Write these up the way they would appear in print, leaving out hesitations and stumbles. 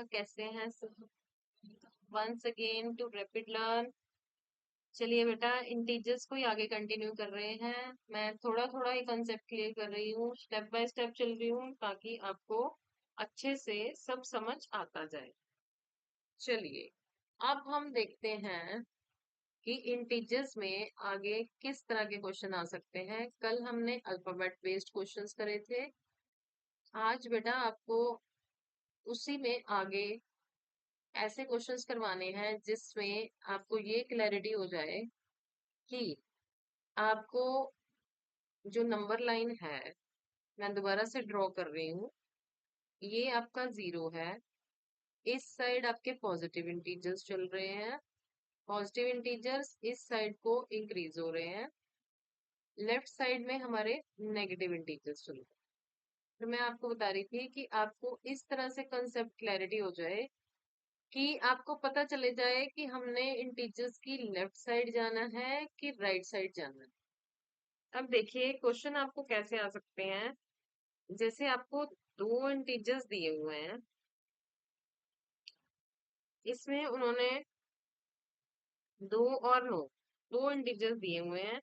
कैसे हैं सब? Once again to rapid learn. चलिए बेटा, इंटीजर्स को ही आगे कंटिन्यू कर रहे हैं। मैं थोड़ा थोड़ा ही कंसेप्ट क्लियर कर रही हूँ, स्टेप बाय स्टेप चल रही हूँ ताकि आपको अच्छे से सब समझ आता जाए। चलिए, अब हम देखते हैं कि इंटीजर्स में आगे किस तरह के क्वेश्चन आ सकते हैं। कल हमने अल्फाबेट बेस्ड क्वेश्चंस करे थे। आज बेटा आपको उसी में आगे ऐसे क्वेश्चंस करवाने हैं जिसमें आपको ये क्लैरिटी हो जाए कि आपको जो नंबर लाइन है, मैं दोबारा से ड्रॉ कर रही हूँ, ये आपका जीरो है। इस साइड आपके पॉजिटिव इंटीजर्स चल रहे हैं, पॉजिटिव इंटीजर्स इस साइड को इंक्रीज हो रहे हैं, लेफ्ट साइड में हमारे नेगेटिव इंटीजर्स चल रहे हैं। तो मैं आपको बता रही थी कि आपको इस तरह से कंसेप्ट क्लैरिटी हो जाए कि आपको पता चले जाए कि हमने इंटीजर्स की लेफ्ट साइड जाना है कि राइट साइड जाना है। अब देखिए, क्वेश्चन आपको कैसे आ सकते हैं। जैसे आपको दो इंटीजर्स दिए हुए हैं, इसमें उन्होंने 2 और 9 दो इंटीजर्स दिए हुए हैं।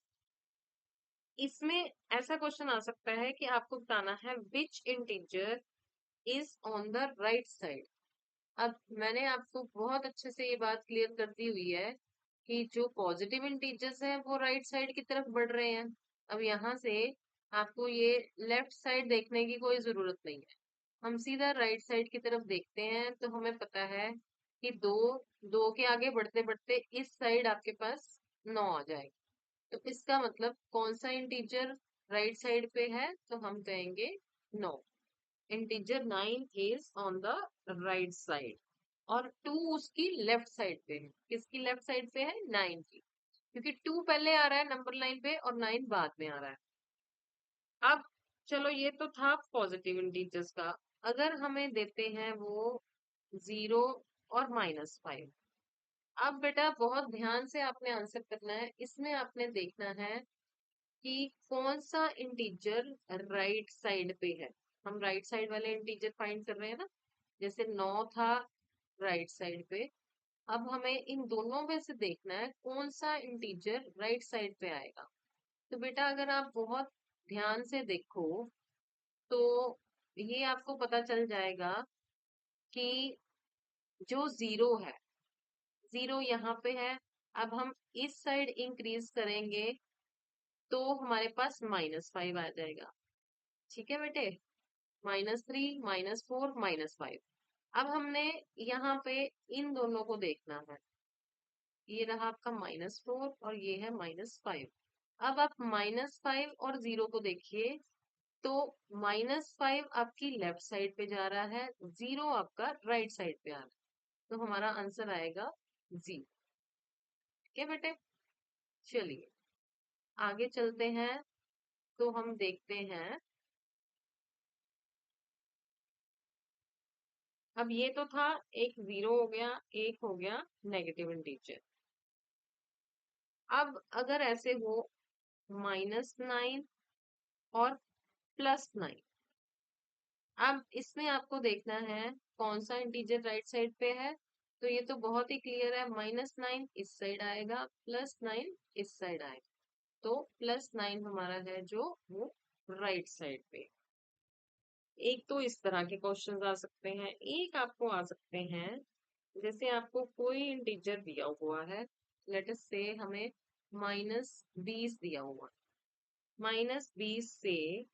इसमें ऐसा क्वेश्चन आ सकता है कि आपको बताना है which integer is on the right side. अब मैंने आपको बहुत अच्छे से ये बात क्लियर कर दी हुई है कि जो पॉजिटिव इंटीजर्स हैं वो राइट साइड की तरफ बढ़ रहे हैं। अब यहाँ से आपको ये लेफ्ट साइड देखने की कोई जरूरत नहीं है, हम सीधा राइट साइड की तरफ देखते हैं तो हमें पता है कि दो दो के आगे बढ़ते बढ़ते इस साइड आपके पास 9 आ जाएगा। तो इसका मतलब कौन सा इंटीजर राइट साइड पे है, तो हम कहेंगे 9। Integer 9 is on the right side और 2 उसकी लेफ्ट साइड पे है। किसकी लेफ्ट साइड पे है? 9 की, क्योंकि 2 पहले आ रहा है नंबर लाइन पे और 9 बाद में आ रहा है। अब चलो, ये तो था पॉजिटिव इंटीजर्स का। अगर हमें देते हैं वो 0 और -5। अब बेटा बहुत ध्यान से आपने आंसर करना है। इसमें आपने देखना है कि कौन सा इंटीजर राइट साइड पे है। हम राइट साइड वाले इंटीजर फाइंड कर रहे हैं ना। जैसे 9 था राइट साइड पे, अब हमें इन दोनों में से देखना है कौन सा इंटीजर राइट साइड पे आएगा। तो बेटा अगर आप बहुत ध्यान से देखो तो ये आपको पता चल जाएगा कि जो 0 है, 0 यहाँ पे है। अब हम इस साइड इंक्रीज करेंगे तो हमारे पास -5 आ जाएगा। ठीक है बेटे, -3 -4 -5। अब हमने यहाँ पे इन दोनों को देखना है। ये रहा आपका -4 और ये है -5। अब आप -5 और 0 को देखिए तो -5 आपकी लेफ्ट साइड पे जा रहा है, 0 आपका राइट साइड पे आ रहा है। तो हमारा आंसर आएगा 0। ठीक है बेटे, चलिए आगे चलते हैं। तो हम देखते हैं, अब ये तो था, एक 0 हो गया, एक हो गया नेगेटिव इंटीजर। अब अगर ऐसे हो -9 और +9, अब इसमें आपको देखना है कौन सा इंटीजर राइट साइड पे है। तो ये तो बहुत ही क्लियर है, -9 इस साइड आएगा, +9 इस साइड आएगा। तो +9 हमारा है जो वो राइट साइड पे। एक तो इस तरह के क्वेश्चन आ सकते हैं। एक आपको आ सकते हैं, जैसे आपको कोई इंटीजर दिया हुआ है, लेट अस से हमें -20 दिया हुआ है। -20 से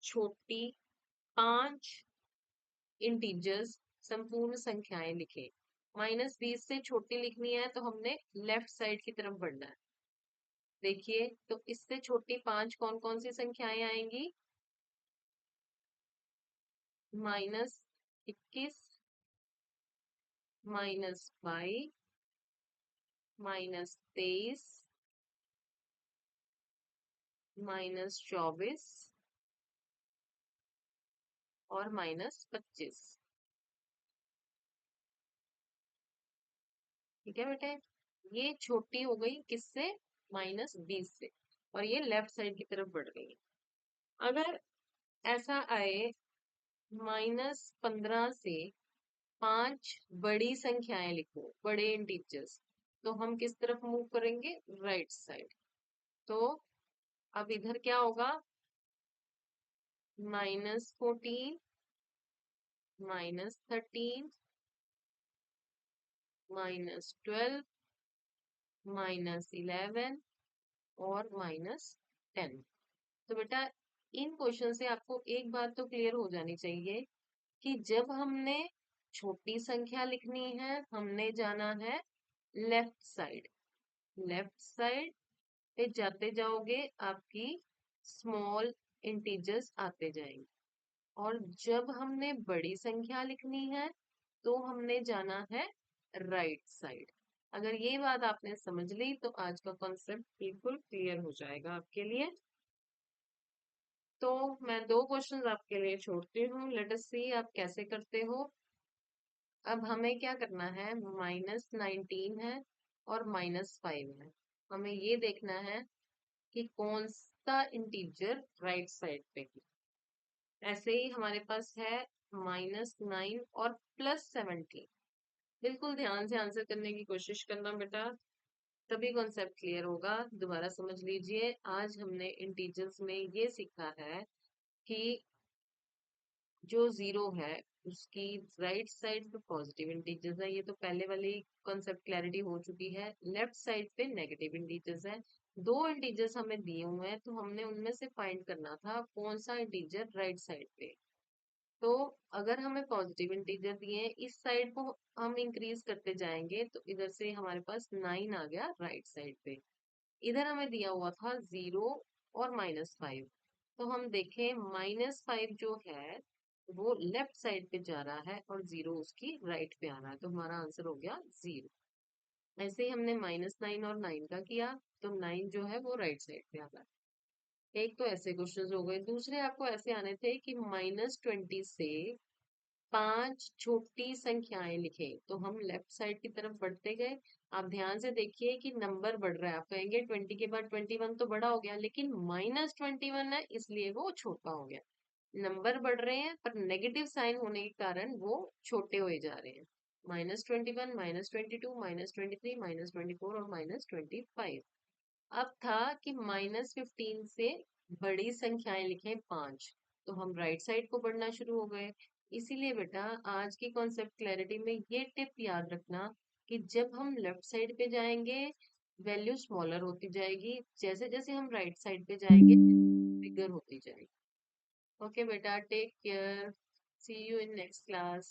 छोटी 5 इंटीजर्स संपूर्ण संख्याएं लिखें। -20 से छोटी लिखनी है तो हमने लेफ्ट साइड की तरफ बढ़ना है। देखिए, तो इससे छोटी 5 कौन कौन सी संख्याएं आएंगी? -21, -22, -23, -24 और -25। ठीक है बेटे, ये छोटी हो गई किससे? -20 से, और ये लेफ्ट साइड की तरफ बढ़ गई। अगर ऐसा आए -15 से 5 बड़ी संख्याएं लिखो, बड़े इंटीजर्स, तो हम किस तरफ मूव करेंगे? Right side. तो अब इधर क्या होगा? -14, -13, -12, -11 और -10। तो बेटा इन क्वेश्चन से आपको एक बात तो क्लियर हो जानी चाहिए कि जब हमने छोटी संख्या लिखनी है, हमने जाना है लेफ्ट साइड। लेफ्ट साइड पे जाते जाओगे आपकी स्मॉल इंटीजर्स आते जाएंगे। और जब हमने बड़ी संख्या लिखनी है तो हमने जाना है राइट साइड। अगर ये बात आपने समझ ली तो आज का कॉन्सेप्ट बिल्कुल क्लियर हो जाएगा आपके लिए। तो मैं 2 क्वेश्चंस आपके लिए छोड़ती हूँ, लेट अस सी आप कैसे करते हो। अब हमें क्या करना है? -19 है और -5 है। हमें ये देखना है कि कौन सा इंटीजर राइट साइड पे है। ऐसे ही हमारे पास है -9 और +17। बिल्कुल ध्यान से आंसर करने की कोशिश करना बेटा, तभी कॉन्सेप्ट क्लियर होगा। दोबारा समझ लीजिए, आज हमने इंटीजर्स में ये सीखा है कि जो 0 है उसकी राइट साइड पे पॉजिटिव इंटीजर्स है, ये तो पहले वाली कॉन्सेप्ट क्लैरिटी हो चुकी है। लेफ्ट साइड पे नेगेटिव इंटीजर्स है। 2 इंटीजर्स हमें दिए हुए हैं तो हमने उनमें से फाइंड करना था कौन सा इंटीजर राइट साइड पे। तो अगर हमें पॉजिटिव इंटीजर दिए हैं, इस साइड को हम इंक्रीज करते जाएंगे तो इधर से हमारे पास 9 आ गया राइट साइड पे। इधर हमें दिया हुआ था 0 और -5। तो हम देखें -5 जो है वो लेफ्ट साइड पे जा रहा है और 0 उसकी राइट पे आ रहा है, तो हमारा आंसर हो गया 0। ऐसे ही हमने -9 और 9 का किया, तो 9 जो है वो राइट साइड पे आ रहा है। एक तो ऐसे क्वेश्चंस हो गए। दूसरे आपको ऐसे आने थे कि -20 से 5 छोटी संख्याएं लिखे, तो हम लेफ्ट साइड की तरफ बढ़ते गए। आप ध्यान से देखिए कि नंबर बढ़ रहा है। आप कहेंगे 20 के बाद 21 तो बड़ा हो गया, लेकिन -21 है इसलिए वो छोटा हो गया। नंबर बढ़ रहे हैं पर नेगेटिव साइन होने के कारण वो छोटे हुए जा रहे हैं। -21, -22, -23, -24 और -25। अब था कि -15 से बड़ी संख्याएं लिखें 5, तो हम राइट साइड को बढ़ना शुरू हो गए। इसीलिए बेटा आज की कॉन्सेप्ट क्लैरिटी में ये टिप याद रखना कि जब हम लेफ्ट साइड पे जाएंगे वैल्यू स्मॉलर होती जाएगी, जैसे जैसे हम राइट साइड पे जाएंगे बिगर होती जाएगी। ओके बेटा, take care, see you in next class.